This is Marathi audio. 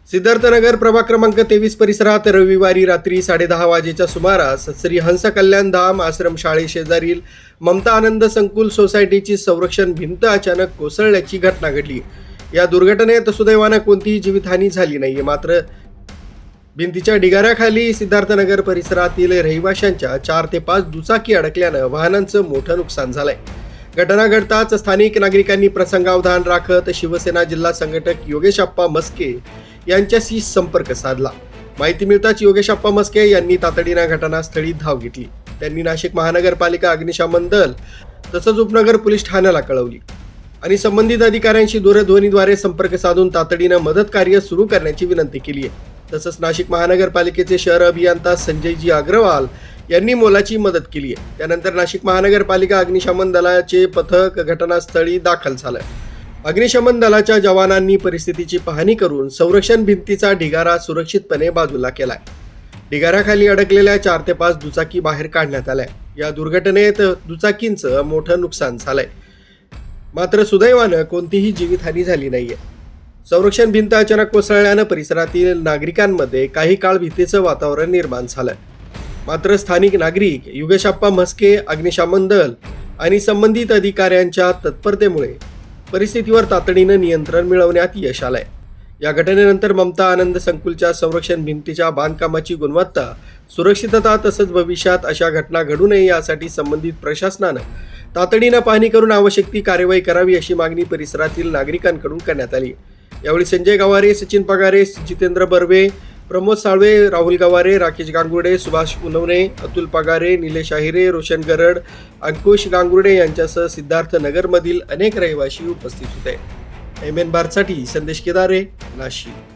सिद्धार्थनगर प्रभाग क्रमांक 23 परिसरात रविवारी रात्री 10:30 वाजेच्या सुमारास श्री हंस कल्याण धाम आश्रमशाळे शेजारील ममता आनंद संकुल सोसायटीची संरक्षण भिंत अचानक कोसळल्याची घटना घडली। या दुर्घटनेत सुदैवानं कोणतीही जीवितहानी झाली नाहीये। मात्र भिंतीच्या ढिगाऱ्याखाली सिद्धार्थनगर परिसरातील रहिवाशांच्या 4 ते 5 दुचाकी अडकल्यानं वाहनांचं मोठं नुकसान झालंय। घटना घडताच स्थानिक नागरिकांनी प्रसंगावधान राखत शिवसेना जिल्हा संघटक योगेश आप्पा मस्के यांच्याशी संपर्क साधला। माहिती मिळताच योगेश आप्पा मस्के यांनी तातडीनं घटनास्थळी धाव घेतली। त्यांनी नाशिक महानगरपालिका अग्निशमन दल तसंच उपनगर पोलीस ठाण्याला कळवली आणि संबंधित अधिकाऱ्यांशी दूरध्वनीद्वारे संपर्क साधून तातडीनं मदत कार्य सुरू करण्याची विनंती केली आहे। तसंच नाशिक महानगरपालिकेचे शहर अभियंता संजयजी अग्रवाल यांनी मोलाची मदत केली आहे। त्यानंतर नाशिक महानगरपालिका अग्निशमन दलाचे पथक घटनास्थळी दाखल झालं। अग्निशमन दलाच्या जवानांनी परिस्थितीची पाहणी करून संरक्षण भिंतीचा ढिगारा सुरक्षितपणे बाजूला केलाय। ढिगाऱ्याखाली अडकलेल्या 4 ते 5 दुचाकी बाहेर काढण्यात आल्या। या दुर्घटनेत दुचाकींचं मोठं नुकसान झालंय। मात्र सुदैवानं कोणतीही जीवितहानी झाली नाहीये। संरक्षण भिंत अचानक कोसळल्यानं परिसरातील नागरिकांमध्ये काही काळ भीतीचं वातावरण निर्माण झालं। मात्र स्थानिक नागरिक, योगेश आप्पा मस्के, अग्निशमन दल आणि संबंधित अधिकाऱ्यांच्या तत्परतेमुळे परिस्थितीवर तातडीनं नियंत्रण मिळवण्यात यश आलंय। या घटनेनंतर ममता आनंद संकुलच्या संरक्षण भिंतीच्या बांधकामाची गुणवत्ता, सुरक्षितता तसंच भविष्यात अशा घटना घडू नये यासाठी संबंधित प्रशासनानं तातडीनं पाहणी करून आवश्यक ती कार्यवाही करावी अशी मागणी परिसरातील नागरिकांकडून करण्यात आली। यावेळी संजय गवारे, सचिन पगारे, जितेंद्र बर्वे, प्रमोद साळवे, राहुल गवारे, राकेश गांगुर्डे, सुभाष उनवणे, अतुल पगारे, निलेश आहिरे, रोशन गरड, अंकुश गांगुर्डे यांच्यासह सिद्धार्थनगरमधील अनेक रहिवासी उपस्थित होते। MN भारतसाठी संदेश केदारे, नाशिक।